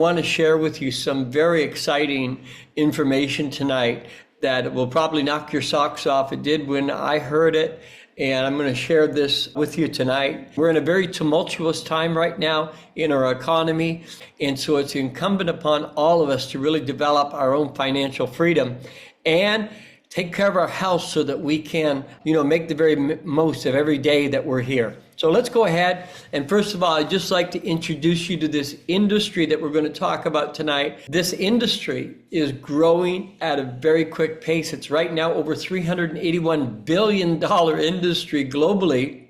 I want to share with you some very exciting information tonight that will probably knock your socks off. It did when I heard it, and I'm going to share this with you tonight. We're in a very tumultuous time right now in our economy, and so it's incumbent upon all of us to really develop our own financial freedom and take care of our health so that we can, make the very most of every day that we're here. So let's go ahead. And first of all, I'd just like to introduce you to this industry that we're going to talk about tonight. This industry is growing at a very quick pace. It's right now over $381 billion industry globally,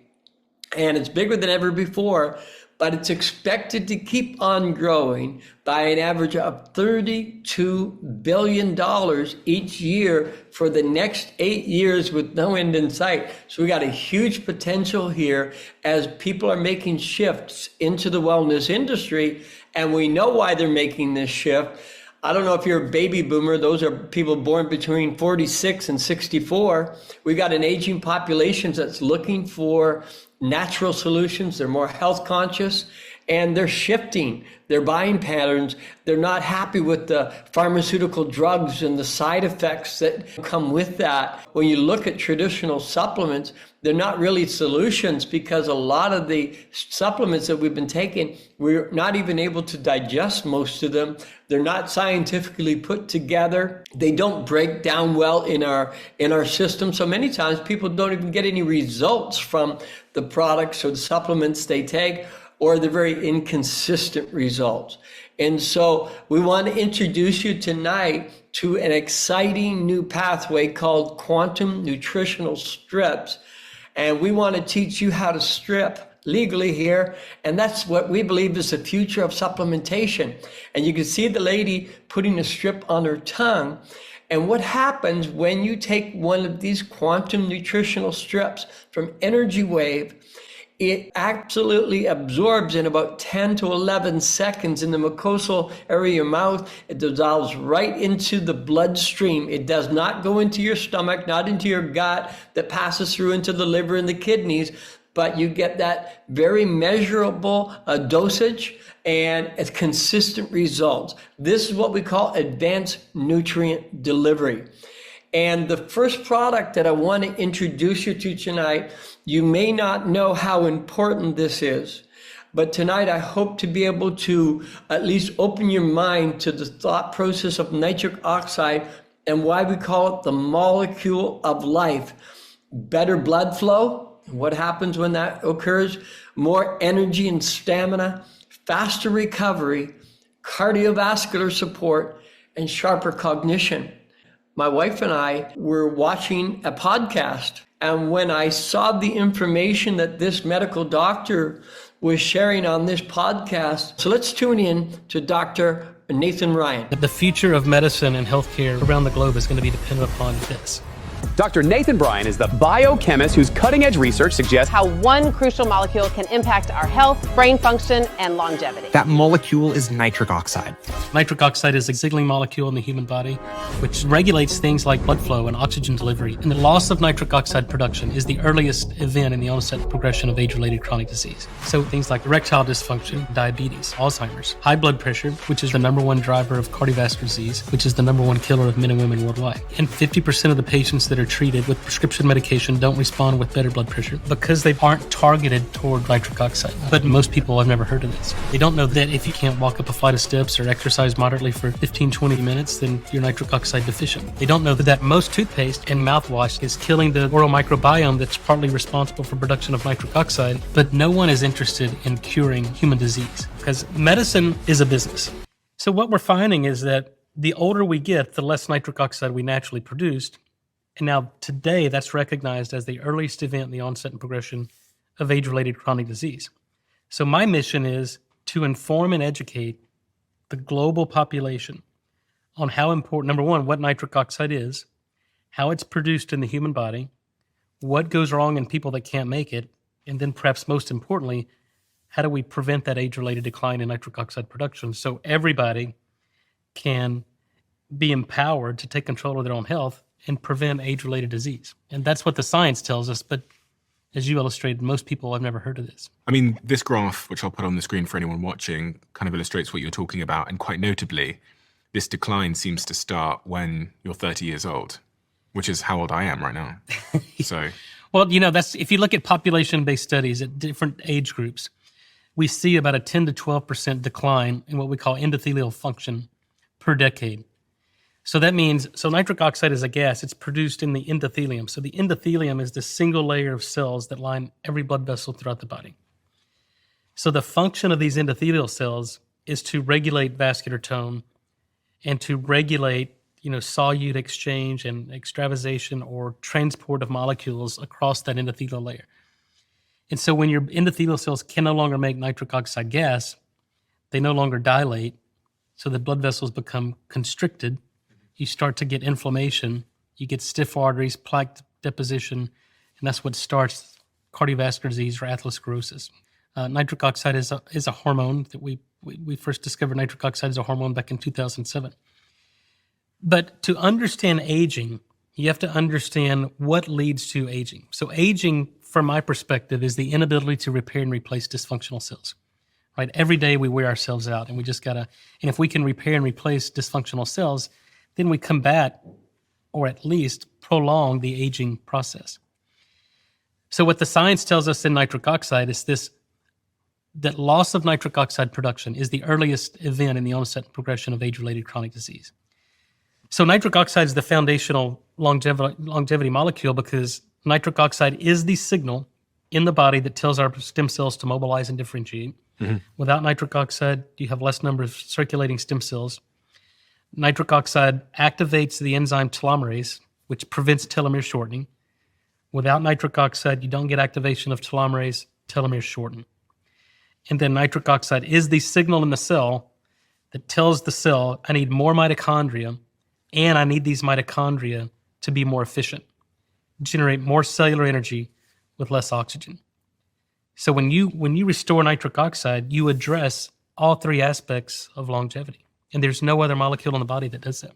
and it's bigger than ever before. But it's expected to keep on growing by an average of $32 billion each year for the next 8 years with no end in sight. So we got a huge potential here as people are making shifts into the wellness industry, and we know why they're making this shift. I don't know if you're a baby boomer. Those are people born between 46 and 64. We got an aging population that's looking for natural solutions. They're more health conscious, and they're shifting their buying patterns. They're not happy with the pharmaceutical drugs and the side effects that come with that. When you look at traditional supplements, they're not really solutions, because a lot of the supplements that we've been taking, we're not even able to digest most of them. They're not scientifically put together. They don't break down well in our system. So many times people don't even get any results from the products or the supplements they take, or the very inconsistent results. And so we want to introduce you tonight to an exciting new pathway called quantum nutritional strips. And we want to teach you how to strip legally here. And that's what we believe is the future of supplementation. And you can see the lady putting a strip on her tongue. And what happens when you take one of these quantum nutritional strips from NRG-Wave, it absolutely absorbs in about 10 to 11 seconds in the mucosal area of your mouth. It dissolves right into the bloodstream. It does not go into your stomach, not into your gut, that passes through into the liver and the kidneys, but you get that very measurable dosage and it's consistent results. This is what we call advanced nutrient delivery. And the first product that I want to introduce you to tonight, you may not know how important this is, but tonight I hope to be able to at least open your mind to the thought process of nitric oxide and why we call it the molecule of life. Better blood flow. What happens when that occurs? More energy and stamina, faster recovery, cardiovascular support, and sharper cognition. My wife and I were watching a podcast, and when I saw the information that this medical doctor was sharing on this podcast, so let's tune in to Dr. Nathan Ryan. The future of medicine and healthcare around the globe is going to be dependent upon this. Dr. Nathan Bryan is the biochemist whose cutting-edge research suggests how one crucial molecule can impact our health, brain function, and longevity. That molecule is nitric oxide. Nitric oxide is a signaling molecule in the human body, which regulates things like blood flow and oxygen delivery. And the loss of nitric oxide production is the earliest event in the onset and progression of age-related chronic disease. So things like erectile dysfunction, diabetes, Alzheimer's, high blood pressure, which is the #1 driver of cardiovascular disease, which is the #1 killer of men and women worldwide. And 50% of the patients that are treated with prescription medication don't respond with better blood pressure because they aren't targeted toward nitric oxide. But most people have never heard of this. They don't know that if you can't walk up a flight of steps or exercise moderately for 15-20 minutes, then you're nitric oxide deficient. They don't know that most toothpaste and mouthwash is killing the oral microbiome that's partly responsible for production of nitric oxide, but no one is interested in curing human disease because medicine is a business. So what we're finding is that the older we get, the less nitric oxide we naturally produced. And now today, that's recognized as the earliest event in the onset and progression of age-related chronic disease. So my mission is to inform and educate the global population on how important, number one, what nitric oxide is, how it's produced in the human body, what goes wrong in people that can't make it, and then perhaps most importantly, how do we prevent that age-related decline in nitric oxide production so everybody can be empowered to take control of their own health and prevent age-related disease. And that's what the science tells us, but as you illustrated, most people have never heard of this. I mean, this graph, which I'll put on the screen for anyone watching, kind of illustrates what you're talking about. And quite notably, this decline seems to start when you're 30 years old, which is how old I am right now. So, well, that's if you look at population-based studies at different age groups, we see about a 10 to 12% decline in what we call endothelial function per decade. So that means, nitric oxide is a gas. It's produced in the endothelium. So the endothelium is the single layer of cells that line every blood vessel throughout the body. So the function of these endothelial cells is to regulate vascular tone and to regulate, solute exchange and extravasation or transport of molecules across that endothelial layer. And so when your endothelial cells can no longer make nitric oxide gas, they no longer dilate, so the blood vessels become constricted. You start to get inflammation, you get stiff arteries, plaque deposition, and that's what starts cardiovascular disease or atherosclerosis. Nitric oxide is a hormone that we first discovered. Nitric oxide is a hormone back in 2007. But to understand aging, you have to understand what leads to aging. So aging, from my perspective, is the inability to repair and replace dysfunctional cells. Right? Every day we wear ourselves out, and we just gotta. And if we can repair and replace dysfunctional cells, then we combat, or at least prolong, the aging process. So what the science tells us in nitric oxide is that loss of nitric oxide production is the earliest event in the onset and progression of age-related chronic disease. So nitric oxide is the foundational longevity molecule because nitric oxide is the signal in the body that tells our stem cells to mobilize and differentiate. Mm-hmm. Without nitric oxide, you have less number of circulating stem cells. Nitric oxide activates the enzyme telomerase, which prevents telomere shortening. Without nitric oxide, you don't get activation of telomerase, telomeres shorten. And then nitric oxide is the signal in the cell that tells the cell, I need more mitochondria, and I need these mitochondria to be more efficient, generate more cellular energy with less oxygen. So when you restore nitric oxide, you address all three aspects of longevity. And there's no other molecule in the body that does that.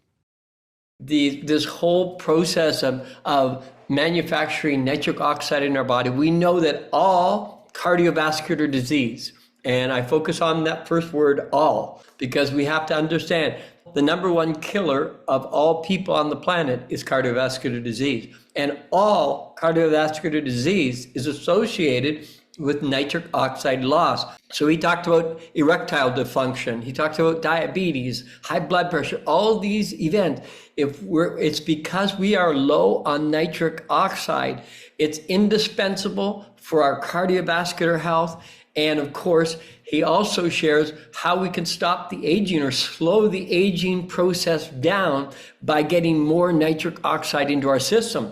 This whole process of manufacturing nitric oxide in our body, we know that all cardiovascular disease, and I focus on that first word, all, because we have to understand the number one killer of all people on the planet is cardiovascular disease. And all cardiovascular disease is associated with nitric oxide loss. So he talked about erectile dysfunction. He talked about diabetes, high blood pressure, all these events. It's because we are low on nitric oxide. It's indispensable for our cardiovascular health. And of course, he also shares how we can stop the aging or slow the aging process down by getting more nitric oxide into our system.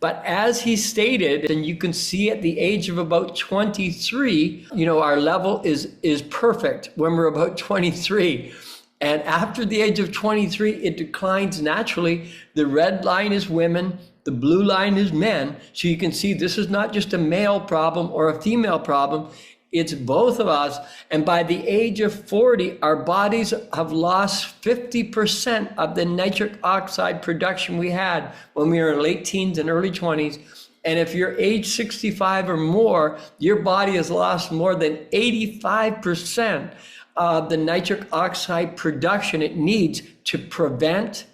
But as he stated, and you can see at the age of about 23, our level is perfect when we're about 23. And after the age of 23, it declines naturally. The red line is women, the blue line is men. So you can see this is not just a male problem or a female problem. It's both of us. And by the age of 40, our bodies have lost 50% of the nitric oxide production we had when we were in late teens and early 20s. And if you're age 65 or more, your body has lost more than 85% of the nitric oxide production it needs to prevent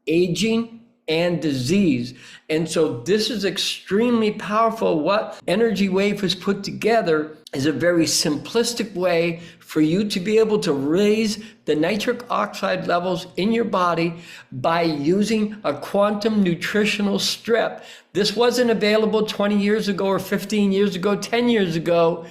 aging and disease. And so this is extremely powerful. What NRG-Wave has put together is a very simplistic way for you to be able to raise the nitric oxide levels in your body by using a quantum nutritional strip. This wasn't available 20 years ago or 15 years ago, 10 years ago.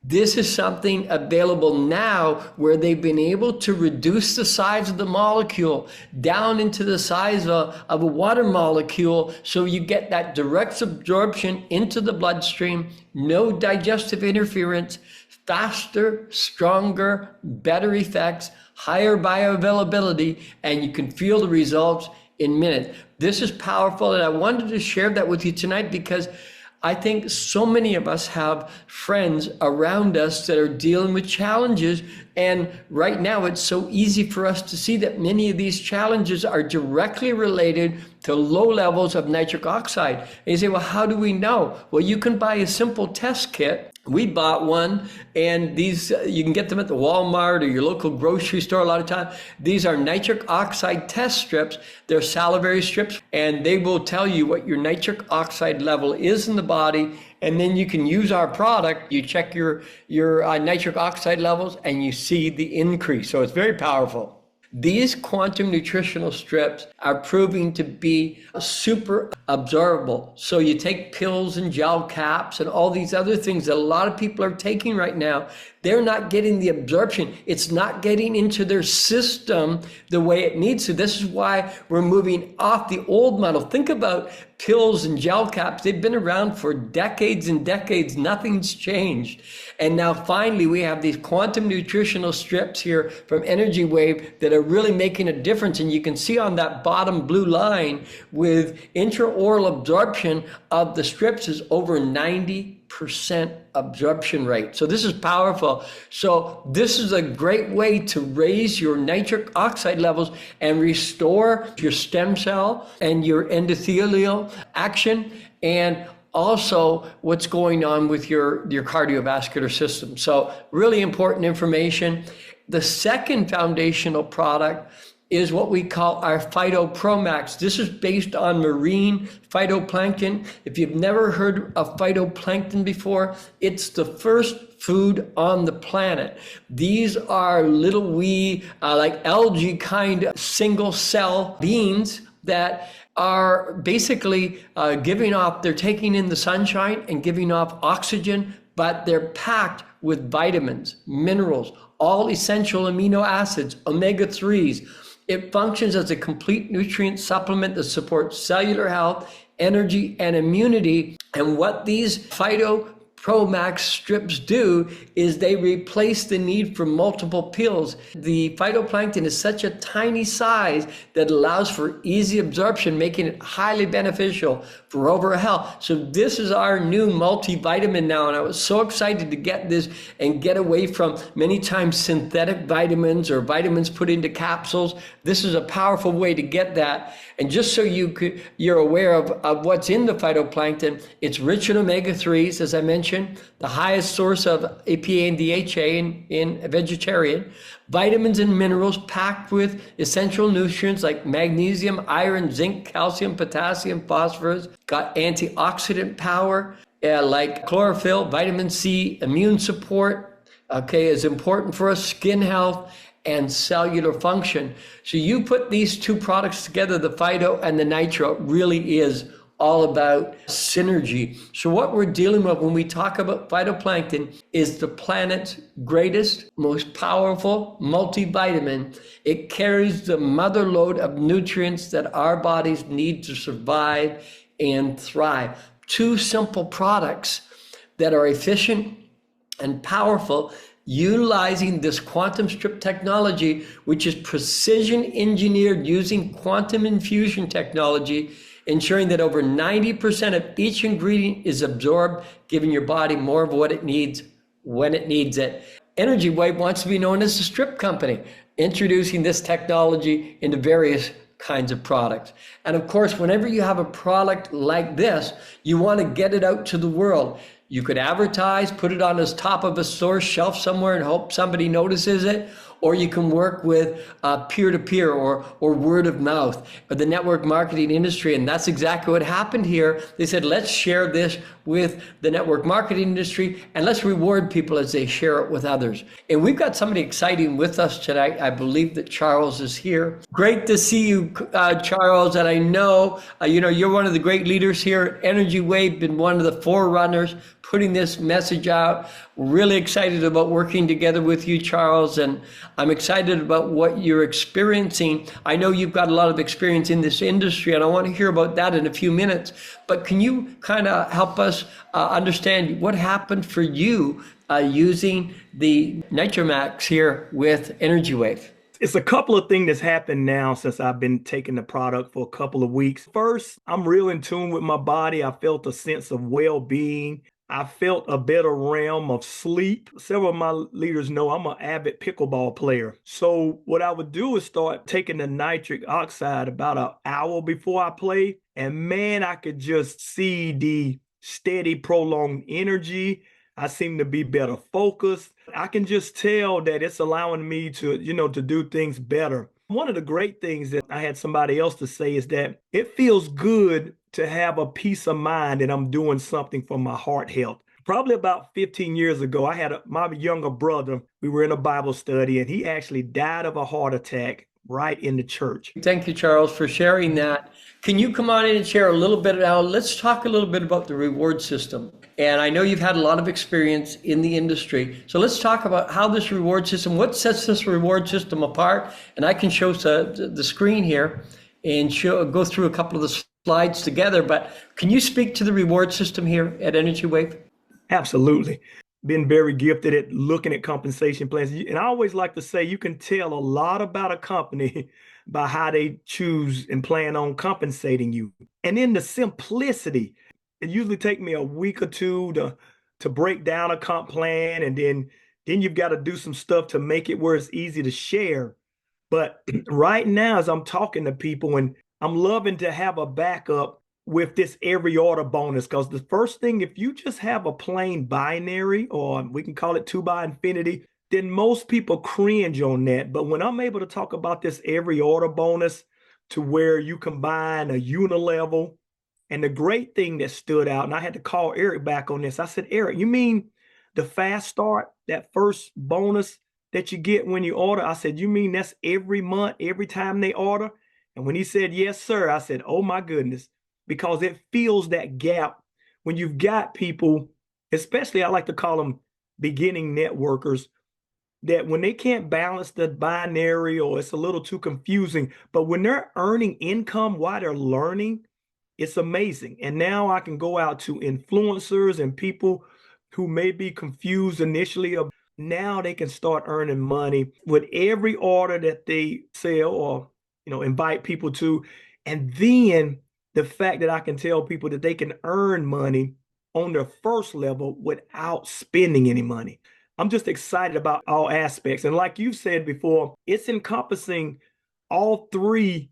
This is something available now where they've been able to reduce the size of the molecule down into the size of a water molecule, so you get that direct absorption into the bloodstream, no digestive interference, faster, stronger, better effects, higher bioavailability, and you can feel the results in minutes. This is powerful, and I wanted to share that with you tonight because I think so many of us have friends around us that are dealing with challenges. And right now, it's so easy for us to see that many of these challenges are directly related to low levels of nitric oxide. And you say, well, how do we know? Well, you can buy a simple test kit. We bought one, and these you can get them at the Walmart or your local grocery store a lot of time. These are nitric oxide test strips. They're salivary strips, and they will tell you what your nitric oxide level is in the body. And then you can use our product. You check your nitric oxide levels, and you see the increase. So it's very powerful. These quantum nutritional strips are proving to be super absorbable. So you take pills and gel caps and all these other things that a lot of people are taking right now. They're not getting the absorption. It's not getting into their system the way it needs to. This is why we're moving off the old model. Think about pills and gel caps. They've been around for decades and decades. Nothing's changed. And now finally we have these quantum nutritional strips here from NRG-Wave that are really making a difference. And you can see on that bottom blue line with intraoral absorption of the strips is over 90% absorption rate. So this is powerful. So this is a great way to raise your nitric oxide levels and restore your stem cell and your endothelial action, and also what's going on with your cardiovascular system. So really important information. The second foundational product is what we call our Phyto Pro Max. This is based on marine phytoplankton. If you've never heard of phytoplankton before, it's the first food on the planet. These are little wee, like algae kind of single cell beings that are basically they're taking in the sunshine and giving off oxygen, but they're packed with vitamins, minerals, all essential amino acids, omega-3s. It functions as a complete nutrient supplement that supports cellular health, energy, and immunity. And what these Phyto Pro Max strips do is they replace the need for multiple pills. The phytoplankton is such a tiny size that allows for easy absorption, making it highly beneficial for overall health. So this is our new multivitamin now, and I was so excited to get this and get away from many times synthetic vitamins or vitamins put into capsules. This is a powerful way to get that. And just so you're aware of what's in the phytoplankton, it's rich in omega-3s, as I mentioned, the highest source of EPA and DHA in a vegetarian, vitamins and minerals packed with essential nutrients like magnesium, iron, zinc, calcium, potassium, phosphorus, got antioxidant power like chlorophyll, vitamin C, immune support, is important for us, skin health, and cellular function. So you put these two products together, the phyto and the nitro, it really is all about synergy. So what we're dealing with when we talk about phytoplankton is the planet's greatest, most powerful multivitamin. It carries the mother load of nutrients that our bodies need to survive and thrive. Two simple products that are efficient and powerful, utilizing this quantum strip technology, which is precision engineered using quantum infusion technology, ensuring that over 90% of each ingredient is absorbed, giving your body more of what it needs when it needs it. NRG-Wave wants to be known as a strip company, introducing this technology into various kinds of products. And of course, whenever you have a product like this, you want to get it out to the world. You could advertise, put it on the top of a store shelf somewhere and hope somebody notices it, or you can work with peer-to-peer or word of mouth or the network marketing industry. And that's exactly what happened here. They said, let's share this with the network marketing industry and let's reward people as they share it with others. And we've got somebody exciting with us tonight. I believe that Charles is here. Great to see you, Charles. And I know, you're one of the great leaders here at NRG-Wave, been one of the forerunners putting this message out. We're really excited about working together with you, Charles, and I'm excited about what you're experiencing. I know you've got a lot of experience in this industry, and I want to hear about that in a few minutes, but can you kind of help us understand what happened for you using the NitroMax here with NRG-Wave? It's a couple of things that's happened now since I've been taking the product for a couple of weeks. First, I'm real in tune with my body. I felt a sense of well-being. I felt a better realm of sleep. Several of my leaders know I'm an avid pickleball player. So what I would do is start taking the nitric oxide about an hour before I play. And man, I could just see the steady, prolonged energy. I seem to be better focused. I can just tell that it's allowing me to, to do things better. One of the great things that I had somebody else to say is that it feels good to have a peace of mind that I'm doing something for my heart health. Probably about 15 years ago, I had my younger brother. We were in a Bible study and he actually died of a heart attack right in the church. Thank you, Charles, for sharing that. Can you come on in and share a little bit now? Let's talk a little bit about the reward system. And I know you've had a lot of experience in the industry. So let's talk about how this reward system, what sets this reward system apart. And I can show the screen here and go through a couple of the slides together. But can you speak to the reward system here at NRG-Wave? Absolutely. Been very gifted at looking at compensation plans. And I always like to say you can tell a lot about a company by how they choose and plan on compensating you. And then the simplicity. It usually take me a week or two to break down a comp plan, and then you've got to do some stuff to make it where it's easy to share. But right now, as I'm talking to people, and I'm loving to have a backup with this every order bonus, because the first thing, if you just have a plain binary, or we can call it 2 by infinity, then most people cringe on that. But when I'm able to talk about this every order bonus to where you combine a unilevel, and the great thing that stood out, and I had to call Eric back on this. I said, Eric, you mean the fast start, that first bonus that you get when you order? I said, you mean that's every month, every time they order? And when he said, yes, sir, I said, oh my goodness, because it fills that gap when you've got people, especially I like to call them beginning networkers, that when they can't balance the binary or it's a little too confusing, but when they're earning income while they're learning, it's amazing. And now I can go out to influencers and people who may be confused initially. Now they can start earning money with every order that they sell or, invite people to. And then the fact that I can tell people that they can earn money on their first level without spending any money. I'm just excited about all aspects. And like you said before, it's encompassing all three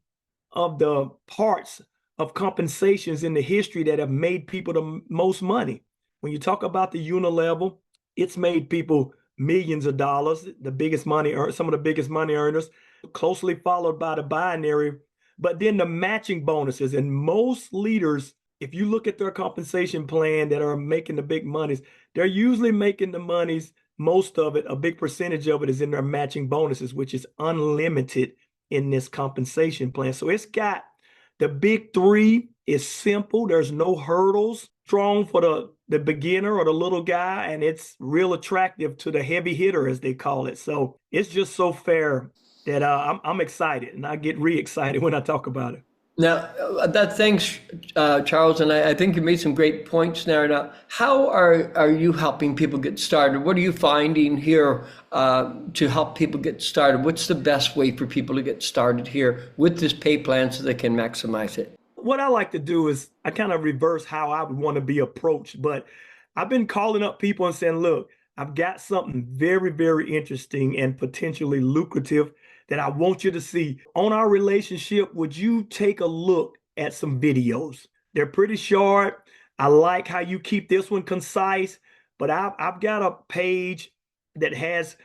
of the parts of compensations in the history that have made people the most money. When you talk about the unilevel, it's made people millions of dollars, some of the biggest money earners, closely followed by the binary, but then the matching bonuses. And most leaders, if you look at their compensation plan that are making the big monies, they're usually making the monies, most of it, a big percentage of it is in their matching bonuses, which is unlimited in this compensation plan. So it's got the big three is simple. There's no hurdles. Strong for the beginner or the little guy, and it's real attractive to the heavy hitter, as they call it. So it's just so fair that I'm excited, and I get re-excited when I talk about it. Now, thanks, Charles, and I think you made some great points there. Now, how are you helping people get started? What are you finding here to help people get started? What's the best way for people to get started here with this pay plan so they can maximize it? What I like to do is I kind of reverse how I would want to be approached, but I've been calling up people and saying, look, I've got something very, very interesting and potentially lucrative that I want you to see. On our relationship, would you take a look at some videos? They're pretty short. I like how you keep this one concise, but I've got a page that has,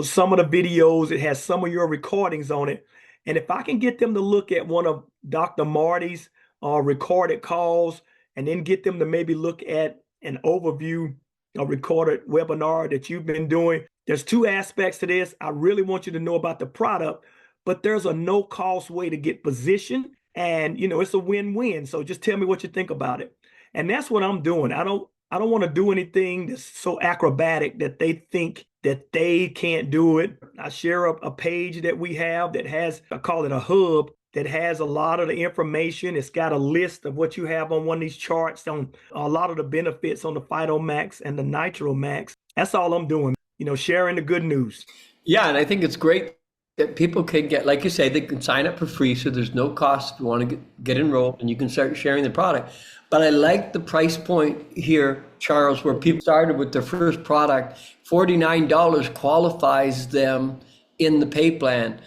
some of the videos. It has some of your recordings on it. And if I can get them to look at one of Dr. Marty's recorded calls, and then get them to maybe look at an overview, a recorded webinar that you've been doing. There's two aspects to this. I really want you to know about the product, but there's a no-cost way to get positioned, and it's a win-win. So just tell me what you think about it. And that's what I'm doing. I don't want to do anything that's so acrobatic that they think that they can't do it. I share a page that we have that has, I call it a hub, that has a lot of the information. It's got a list of what you have on one of these charts on a lot of the benefits on the Phytomax and the Nitro Max. That's all I'm doing, sharing the good news. Yeah, and I think it's great that people can get, like you say, they can sign up for free, so there's no cost if you want to get enrolled, and you can start sharing the product. But I like the price point here, Charles, where people started with their first product. $49 qualifies them in the pay plan.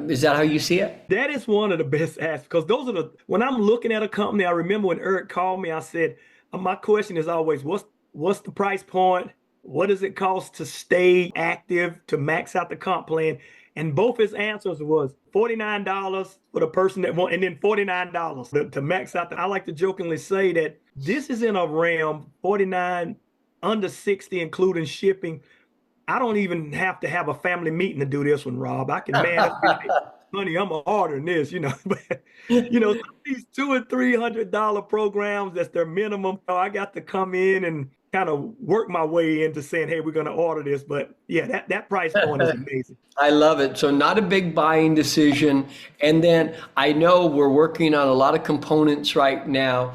Is that how you see it? That is one of the best asks, because when I'm looking at a company, I remember when Eric called me, I said, my question is always, what's the price point? What does it cost to stay active, to max out the comp plan? And both his answers was $49 for the person that wants, and then $49 to max out. I like to jokingly say that this is in a realm, 49 under 60, including shipping. I don't even have to have a family meeting to do this one, Rob. I can, man, honey, I'm ordering this, But, these $200 and $300 programs, that's their minimum. So I got to come in and kind of work my way into saying, hey, we're going to order this. But yeah, that price point is amazing. I love it. So not a big buying decision. And then I know we're working on a lot of components right now,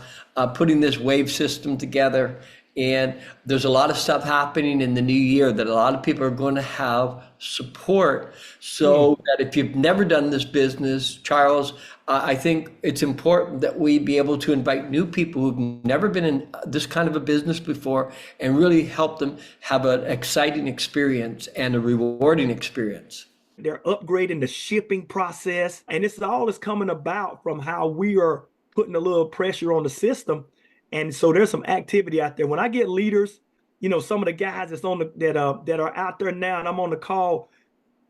putting this wave system together. And there's a lot of stuff happening in the new year that a lot of people are going to have support. So that if you've never done this business, Charles, I think it's important that we be able to invite new people who've never been in this kind of a business before and really help them have an exciting experience and a rewarding experience. They're upgrading the shipping process. And this all is coming about from how we are putting a little pressure on the system. And so there's some activity out there. When I get leaders, some of the guys that are out there now, and I'm on the call,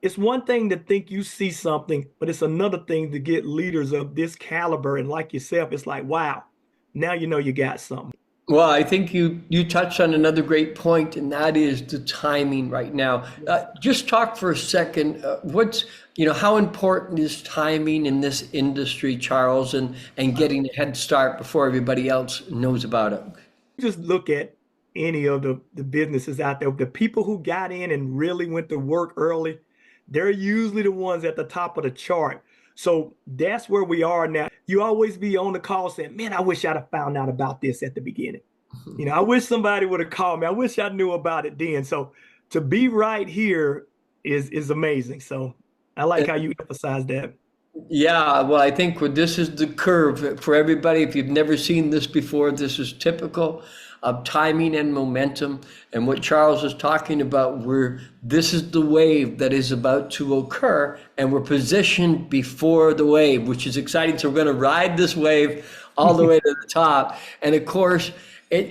it's one thing to think you see something, but it's another thing to get leaders of this caliber. And like yourself, it's like, wow, now you got something. Well, I think you touched on another great point, and that is the timing right now. Just talk for a second. How important is timing in this industry, Charles, and getting a head start before everybody else knows about it? Just look at any of the businesses out there. The people who got in and really went to work early, they're usually the ones at the top of the chart. So that's where we are now. You always be on the call saying, man, I wish I'd have found out about this at the beginning. I wish somebody would have called me. I wish I knew about it then. So to be right here is amazing. So I like how you emphasize that. Yeah, well, I think this is the curve for everybody. If you've never seen this before, this is typical of timing and momentum. And what Charles is talking about, this is the wave that is about to occur, and we're positioned before the wave, which is exciting. So we're going to ride this wave all the way to the top. And of course,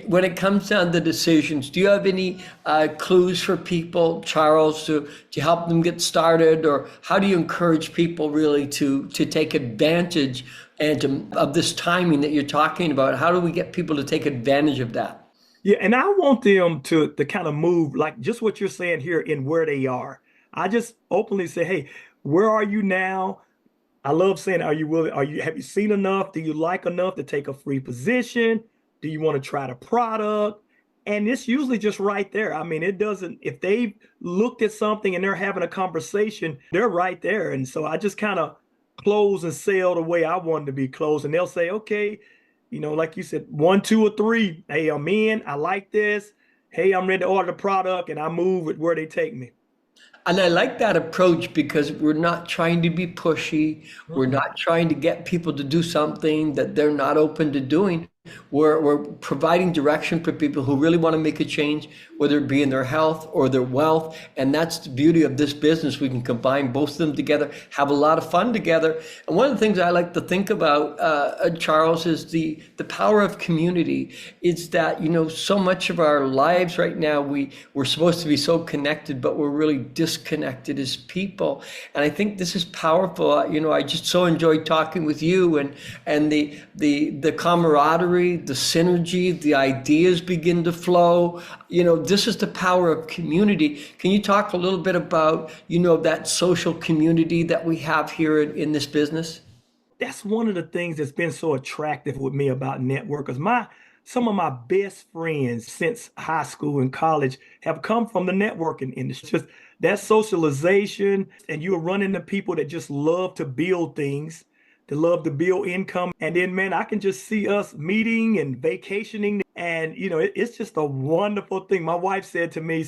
when it comes down to decisions, do you have any clues for people, Charles, to help them get started? Or how do you encourage people really to take advantage of this timing that you're talking about? How do we get people to take advantage of that? Yeah, and I want them to kind of move like just what you're saying here in where they are. I just openly say, hey, where are you now? I love saying, have you seen enough? Do you like enough to take a free position? Do you want to try the product? And it's usually just right there. I mean, if they've looked at something and they're having a conversation, they're right there. And so I just kind of close and sell the way I want to be closed. And they'll say, okay, like you said, 1, 2, or 3. Hey, I'm in. I like this. Hey, I'm ready to order the product, and I move with where they take me. And I like that approach because we're not trying to be pushy. We're not trying to get people to do something that they're not open to doing. We're providing direction for people who really want to make a change, whether it be in their health or their wealth. And that's the beauty of this business. We can combine both of them together, have a lot of fun together. And one of the things I like to think about, Charles, is the power of community. It's that, so much of our lives right now, we're supposed to be so connected, but we're really disconnected as people. And I think this is powerful. I just so enjoyed talking with you and the camaraderie, the synergy, the ideas begin to flow. This is the power of community. Can you talk a little bit about, that social community that we have here in this business? That's one of the things that's been so attractive with me about networkers. Some of my best friends since high school and college have come from the networking industry. Just that socialization, and you're running into people that just love to build things, to love to build income. And then, man, I can just see us meeting and vacationing. And, it's just a wonderful thing. My wife said to me,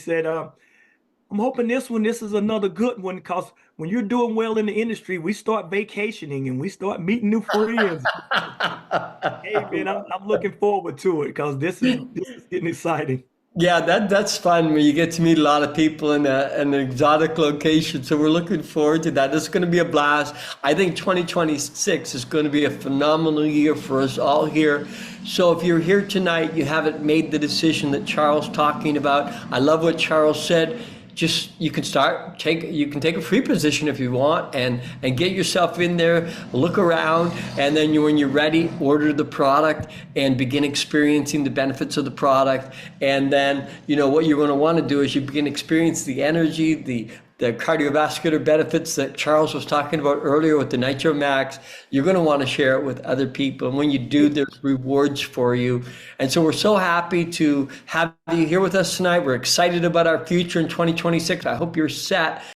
I'm hoping this is another good one, because when you're doing well in the industry, we start vacationing and we start meeting new friends. Hey man, I'm looking forward to it, because this is getting exciting. Yeah, that's fun when you get to meet a lot of people in an exotic location. So we're looking forward to that. It's going to be a blast. I think 2026 is going to be a phenomenal year for us all here. So if you're here tonight, you haven't made the decision that Charles talking about. I love what Charles said. Just you can take a free position if you want, and get yourself in there, look around, and then when you're ready, order the product and begin experiencing the benefits of the product. And then what you're going to want to do is you begin experiencing the energy, the cardiovascular benefits that Charles was talking about earlier with the Nitro Max. You're going to want to share it with other people. And when you do, there's rewards for you. And so we're so happy to have you here with us tonight. We're excited about our future in 2026. I hope you're set.